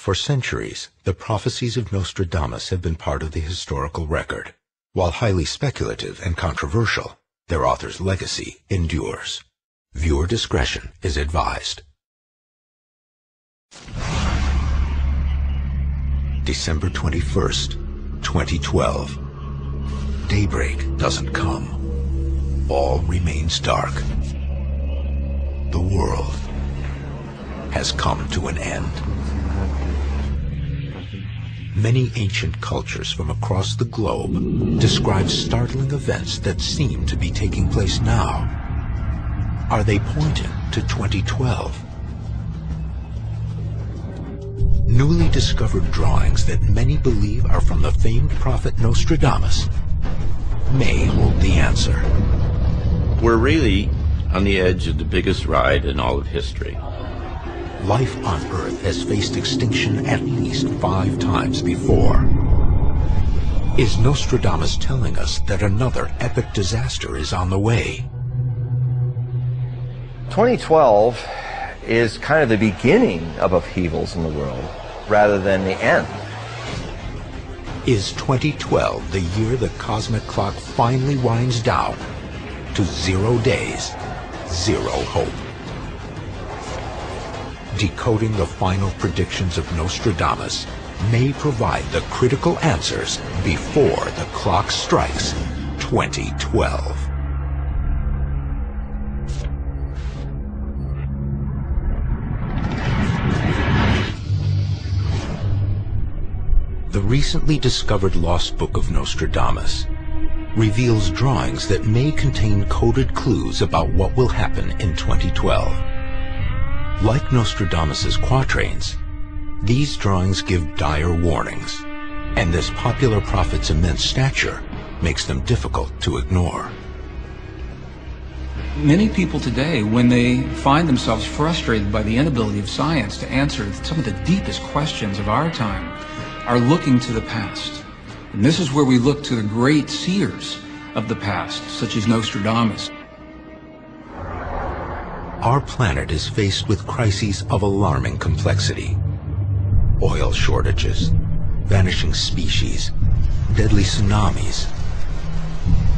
For centuries, the prophecies of Nostradamus have been part of the historical record. While highly speculative and controversial, their author's legacy endures. Viewer discretion is advised. December 21st, 2012. Daybreak doesn't come. All remains dark. The world has come to an end. Many ancient cultures from across the globe describe startling events that seem to be taking place now. Are they pointing to 2012? Newly discovered drawings that many believe are from the famed prophet Nostradamus may hold the answer. We're really on the edge of the biggest ride in all of history. Life on Earth has faced extinction at least 5 times before. Is Nostradamus telling us that another epic disaster is on the way? 2012 is kind of the beginning of upheavals in the world, rather than the end. Is 2012 the year the cosmic clock finally winds down to 0 days, 0 hope? Decoding the final predictions of Nostradamus may provide the critical answers before the clock strikes 2012. The recently discovered lost book of Nostradamus reveals drawings that may contain coded clues about what will happen in 2012. Like Nostradamus's quatrains, these drawings give dire warnings, and this popular prophet's immense stature makes them difficult to ignore. Many people today, when they find themselves frustrated by the inability of science to answer some of the deepest questions of our time, are looking to the past. And this is where we look to the great seers of the past, such as Nostradamus. Our planet is faced with crises of alarming complexity. Oil shortages, vanishing species, deadly tsunamis,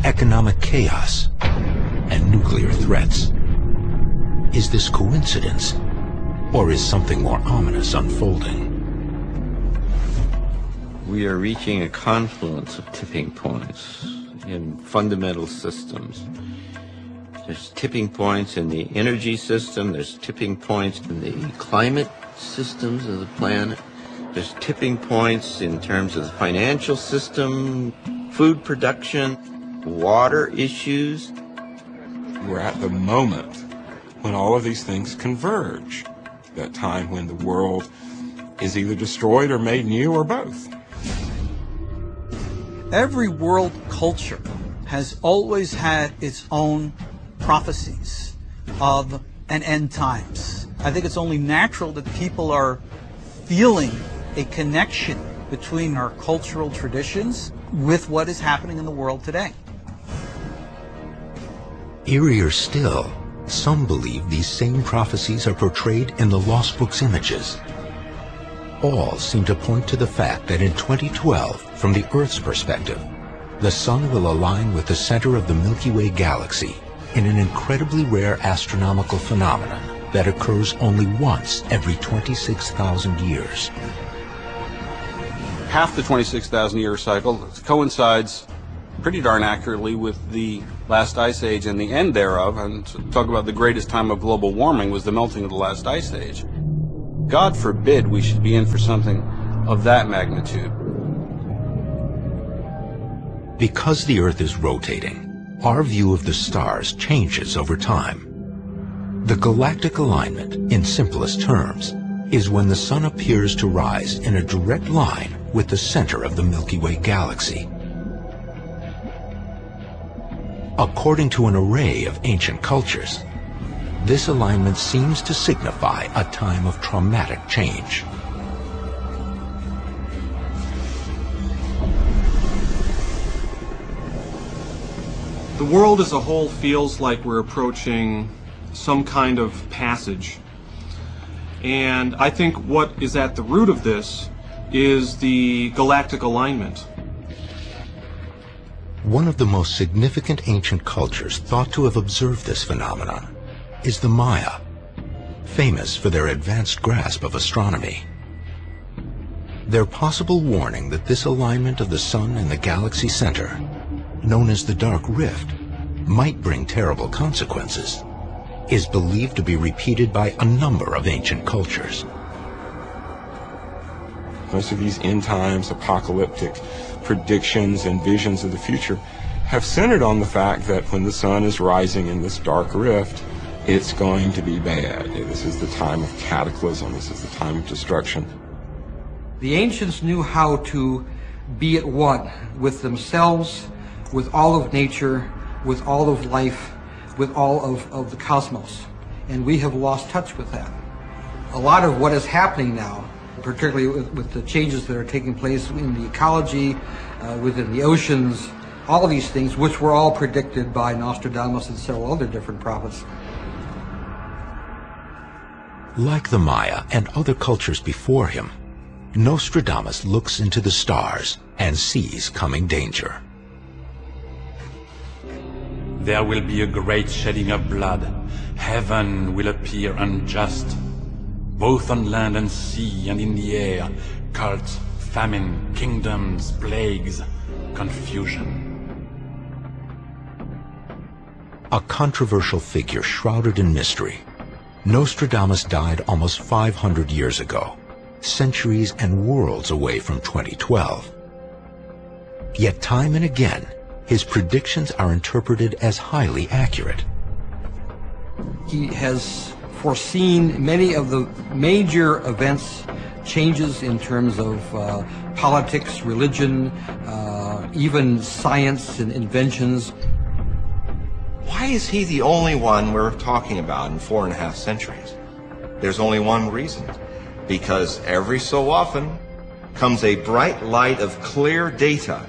economic chaos, and nuclear threats. Is this coincidence, or is something more ominous unfolding? We are reaching a confluence of tipping points in fundamental systems. There's tipping points in the energy system, there's tipping points in the climate systems of the planet, there's tipping points in terms of the financial system, food production, water issues. We're at the moment when all of these things converge, that time when the world is either destroyed or made new or both. Every world culture has always had its own prophecies of an end times. I think it's only natural that people are feeling a connection between our cultural traditions with what is happening in the world today. Eerier still, some believe these same prophecies are portrayed in the Lost Book's images. All seem to point to the fact that in 2012, from the Earth's perspective, the Sun will align with the center of the Milky Way galaxy in an incredibly rare astronomical phenomenon that occurs only once every 26,000 years. Half the 26,000-year cycle coincides pretty darn accurately with the last ice age and the end thereof, and to talk about the greatest time of global warming was the melting of the last ice age. God forbid we should be in for something of that magnitude. Because the Earth is rotating, our view of the stars changes over time. The galactic alignment, in simplest terms, is when the Sun appears to rise in a direct line with the center of the Milky Way galaxy. According to an array of ancient cultures, this alignment seems to signify a time of traumatic change. The world as a whole feels like we're approaching some kind of passage. And I think what is at the root of this is the galactic alignment. One of the most significant ancient cultures thought to have observed this phenomenon is the Maya, famous for their advanced grasp of astronomy. Their possible warning that this alignment of the sun and the galaxy center, known as the Dark Rift, might bring terrible consequences, is believed to be repeated by a number of ancient cultures. Most of these end times, apocalyptic predictions and visions of the future have centered on the fact that when the sun is rising in this dark rift, it's going to be bad. This is the time of cataclysm. This is the time of destruction. The ancients knew how to be at one with themselves, with all of nature, with all of life, with all of the cosmos. And we have lost touch with that. A lot of what is happening now, particularly with the changes that are taking place in the ecology, within the oceans, all of these things, which were all predicted by Nostradamus and several other different prophets. Like the Maya and other cultures before him, Nostradamus looks into the stars and sees coming danger. There will be a great shedding of blood. Heaven will appear unjust. Both on land and sea and in the air, cults, famine, kingdoms, plagues, confusion. A controversial figure shrouded in mystery, Nostradamus died almost 500 years ago, centuries and worlds away from 2012. Yet time and again, his predictions are interpreted as highly accurate. He has foreseen many of the major events, changes in terms of politics, religion, even science and inventions. Why is he the only one we're talking about in 4.5 centuries? There's only one reason. Because every so often comes a bright light of clear data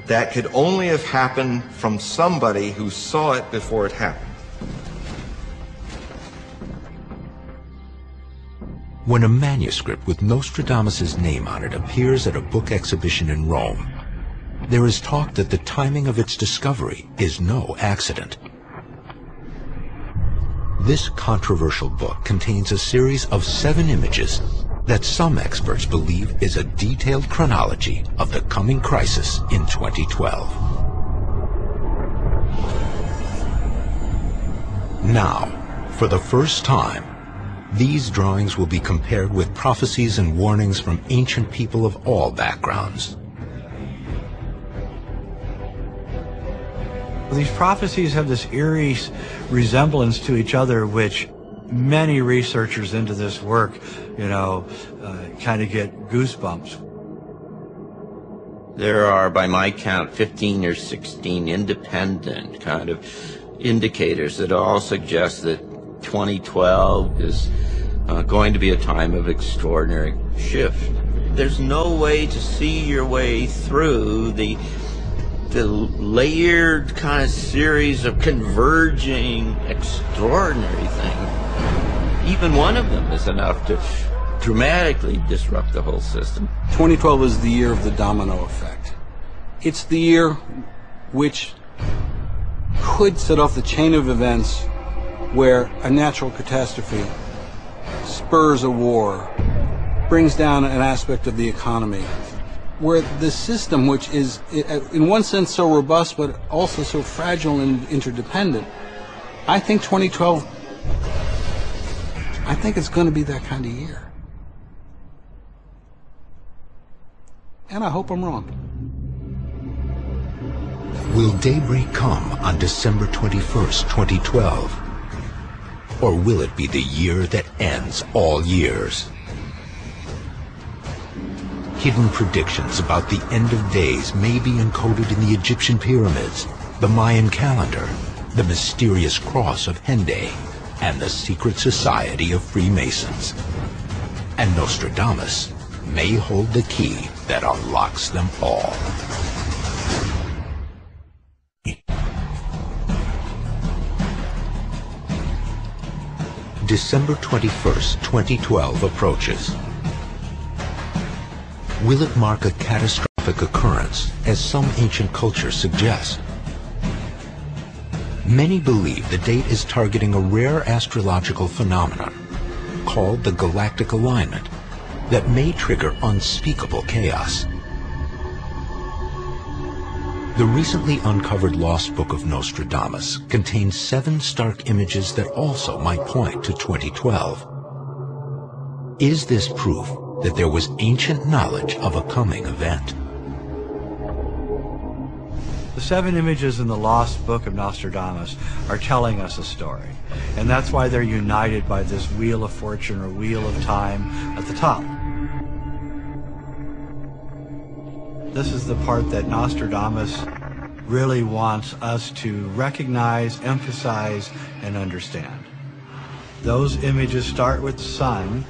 that could only have happened from somebody who saw it before it happened. When a manuscript with Nostradamus' name on it appears at a book exhibition in Rome, there is talk that the timing of its discovery is no accident. This controversial book contains a series of 7 images that some experts believe is a detailed chronology of the coming crisis in 2012. Now, for the first time, these drawings will be compared with prophecies and warnings from ancient people of all backgrounds. These prophecies have this eerie resemblance to each other, which many researchers into this work, kind of get goosebumps. There are, by my count, 15 or 16 independent kind of indicators that all suggest that 2012 is going to be a time of extraordinary shift. There's no way to see your way through the layered kind of series of converging extraordinary things. Even one of them is enough to dramatically disrupt the whole system. 2012 is the year of the domino effect. It's the year which could set off the chain of events where a natural catastrophe spurs a war, brings down an aspect of the economy, where the system, which is in one sense so robust but also so fragile and interdependent, I think 2012, I think it's going to be that kind of year. And I hope I'm wrong. Will daybreak come on December 21st, 2012? Or will it be the year that ends all years? Hidden predictions about the end of days may be encoded in the Egyptian pyramids, the Mayan calendar, the mysterious cross of Henday, and the secret society of Freemasons. And Nostradamus may hold the key that unlocks them all. December 21st, 2012 approaches. Will it mark a catastrophic occurrence, as some ancient cultures suggest? Many believe the date is targeting a rare astrological phenomenon called the galactic alignment that may trigger unspeakable chaos. The recently uncovered Lost Book of Nostradamus contains 7 stark images that also might point to 2012. Is this proof that there was ancient knowledge of a coming event? The 7 images in the Lost Book of Nostradamus are telling us a story, and that's why they're united by this Wheel of Fortune or Wheel of Time at the top. This is the part that Nostradamus really wants us to recognize, emphasize, and understand. Those images start with the sun,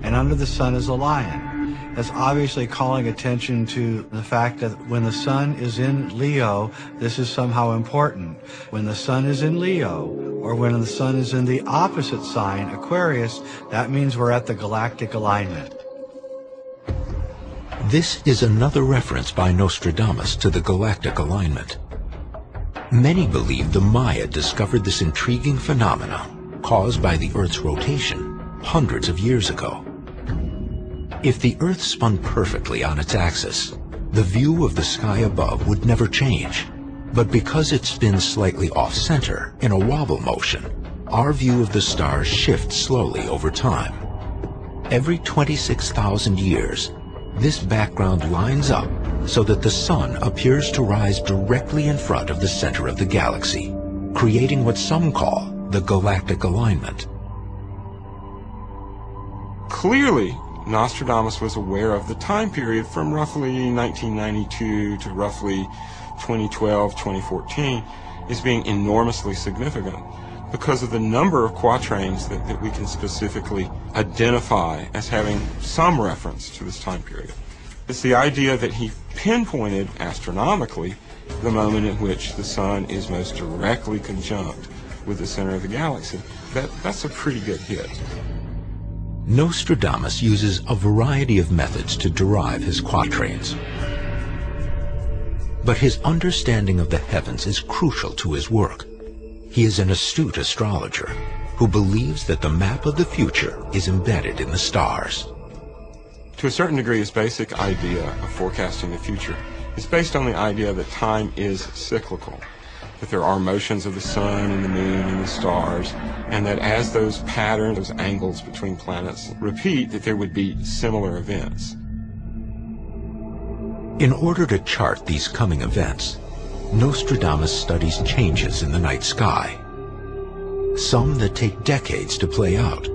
and under the sun is a lion. That's obviously calling attention to the fact that when the sun is in Leo, this is somehow important. When the sun is in Leo, or when the sun is in the opposite sign, Aquarius, that means we're at the galactic alignment. This is another reference by Nostradamus to the galactic alignment. Many believe the Maya discovered this intriguing phenomenon caused by the Earth's rotation hundreds of years ago. If the Earth spun perfectly on its axis, the view of the sky above would never change. But because it spins slightly off-center in a wobble motion, our view of the stars shifts slowly over time. Every 26,000 years, this background lines up so that the sun appears to rise directly in front of the center of the galaxy, creating what some call the galactic alignment. Clearly, Nostradamus was aware of the time period from roughly 1992 to roughly 2012, 2014 as being enormously significant because of the number of quatrains that we can specifically identify as having some reference to this time period. It's the idea that he pinpointed astronomically the moment in which the sun is most directly conjunct with the center of the galaxy. That's a pretty good hit. Nostradamus uses a variety of methods to derive his quatrains. But his understanding of the heavens is crucial to his work. He is an astute astrologer who believes that the map of the future is embedded in the stars. To a certain degree, his basic idea of forecasting the future is based on the idea that time is cyclical, that there are motions of the sun and the moon and the stars, and that as those patterns, those angles between planets repeat, that there would be similar events. In order to chart these coming events, Nostradamus studies changes in the night sky, some that take decades to play out.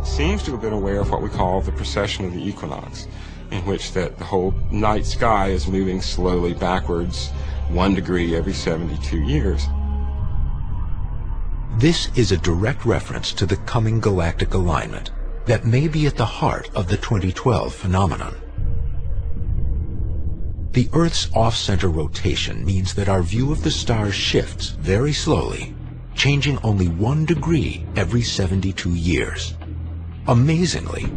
Seems to have been aware of what we call the precession of the equinox, in which that the whole night sky is moving slowly backwards 1 degree every 72 years. This is a direct reference to the coming galactic alignment that may be at the heart of the 2012 phenomenon. The Earth's off-center rotation means that our view of the stars shifts very slowly, changing only 1 degree every 72 years. Amazingly,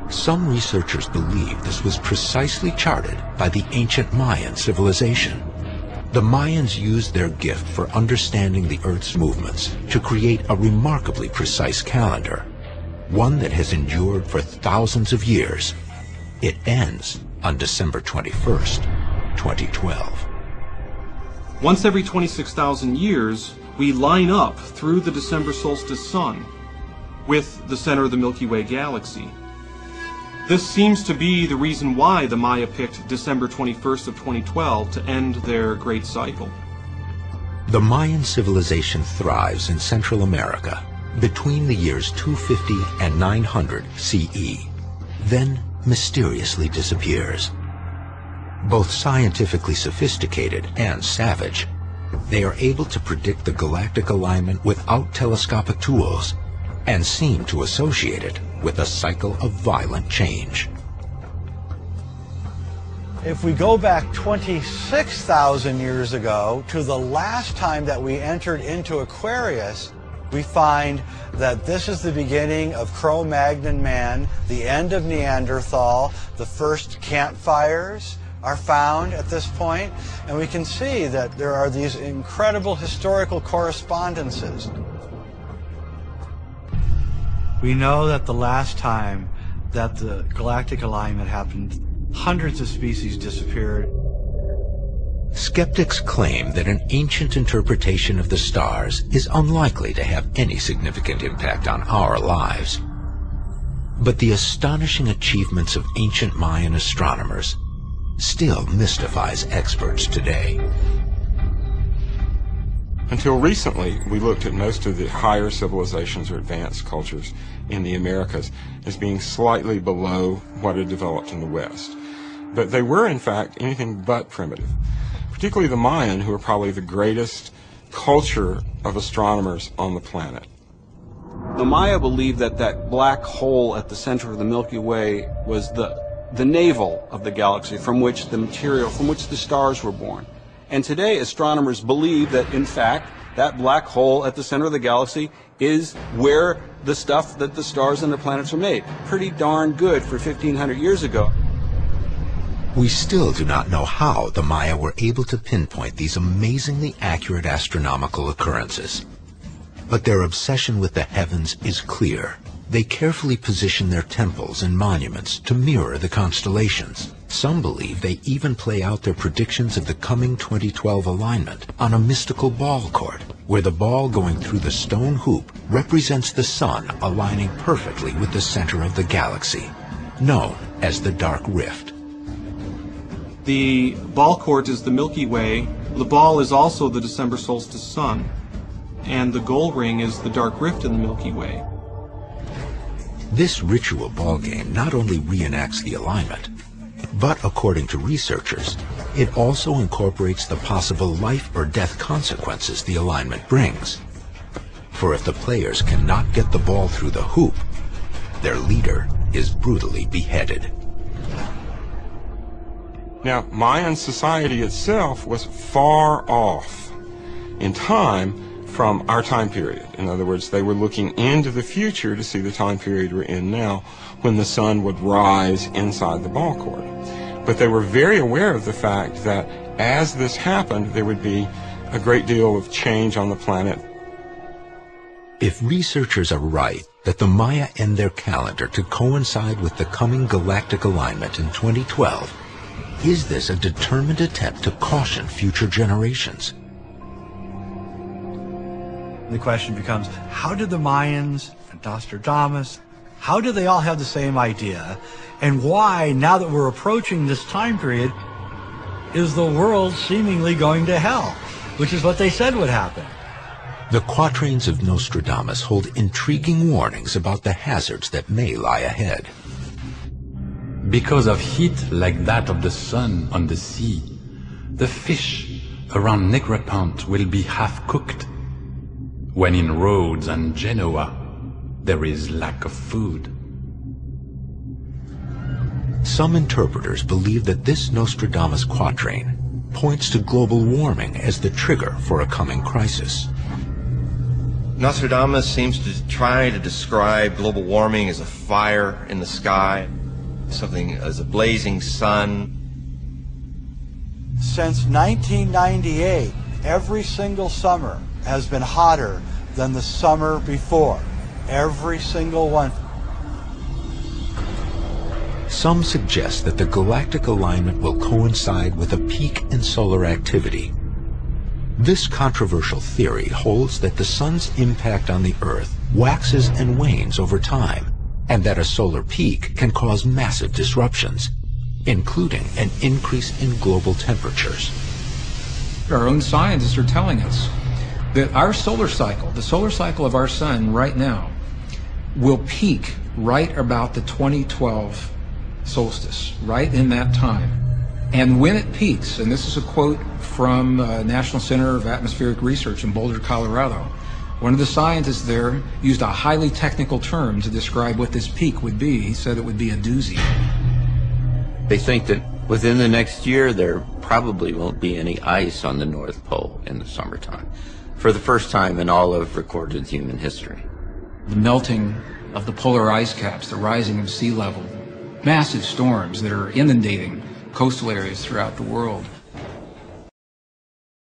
some researchers believe this was precisely charted by the ancient Mayan civilization. The Mayans used their gift for understanding the Earth's movements to create a remarkably precise calendar, one that has endured for thousands of years. It ends on December 21st, 2012. Once every 26,000 years, we line up through the December solstice sun with the center of the Milky Way galaxy. This seems to be the reason why the Maya picked December 21st of 2012 to end their great cycle. The Mayan civilization thrives in Central America between the years 250 and 900 CE, then mysteriously disappears. Both scientifically sophisticated and savage, they are able to predict the galactic alignment without telescopic tools and seem to associate it with a cycle of violent change. If we go back 26,000 years ago to the last time that we entered into Aquarius, we find that this is the beginning of Cro-Magnon man, the end of Neanderthal. The first campfires are found at this point, and we can see that there are these incredible historical correspondences. We know that the last time that the galactic alignment happened, hundreds of species disappeared. Skeptics claim that an ancient interpretation of the stars is unlikely to have any significant impact on our lives. But the astonishing achievements of ancient Mayan astronomers still mystifies experts today. Until recently, we looked at most of the higher civilizations or advanced cultures in the Americas as being slightly below what had developed in the West. But they were, in fact, anything but primitive. Particularly the Mayan, who are probably the greatest culture of astronomers on the planet. The Maya believed that that black hole at the center of the Milky Way was the navel of the galaxy from which the stars were born. And today, astronomers believe that, in fact, that black hole at the center of the galaxy is where the stuff that the stars and the planets are made. Pretty darn good for 1,500 years ago. We still do not know how the Maya were able to pinpoint these amazingly accurate astronomical occurrences. But their obsession with the heavens is clear. They carefully position their temples and monuments to mirror the constellations. Some believe they even play out their predictions of the coming 2012 alignment on a mystical ball court, where the ball going through the stone hoop represents the sun aligning perfectly with the center of the galaxy, known as the Dark Rift. The ball court is the Milky Way. The ball is also the December solstice sun. And the gold ring is the Dark Rift in the Milky Way. This ritual ball game not only reenacts the alignment, but according to researchers, it also incorporates the possible life or death consequences the alignment brings. For if the players cannot get the ball through the hoop, their leader is brutally beheaded. Now, Mayan society itself was far off in time from our time period. In other words, they were looking into the future to see the time period we're in now, when the sun would rise inside the ball court. But they were very aware of the fact that as this happened, there would be a great deal of change on the planet. If researchers are right that the Maya end their calendar to coincide with the coming galactic alignment in 2012, is this a determined attempt to caution future generations? The question becomes, how did the Mayans and Nostradamus, how do they all have the same idea? And why, now that we're approaching this time period, is the world seemingly going to hell? Which is what they said would happen. The quatrains of Nostradamus hold intriguing warnings about the hazards that may lie ahead. Because of heat like that of the sun on the sea, the fish around Negrepont will be half-cooked, when in Rhodes and Genoa there is lack of food. Some interpreters believe that this Nostradamus quatrain points to global warming as the trigger for a coming crisis. Nostradamus seems to try to describe global warming as a fire in the sky, something as a blazing sun. Since 1998, every single summer has been hotter than the summer before. Every single one. Some suggest that the galactic alignment will coincide with a peak in solar activity. This controversial theory holds that the sun's impact on the Earth waxes and wanes over time, and that a solar peak can cause massive disruptions, including an increase in global temperatures. Our own scientists are telling us that our solar cycle, the solar cycle of our sun right now, will peak right about the 2012 solstice, right in that time. And when it peaks, and this is a quote from National Center of Atmospheric Research in Boulder, Colorado, one of the scientists there used a highly technical term to describe what this peak would be. He said it would be a doozy. They think that within the next year there probably won't be any ice on the North Pole in the summertime. for the first time in all of recorded human history. The melting of the polar ice caps, the rising of sea level, massive storms that are inundating coastal areas throughout the world.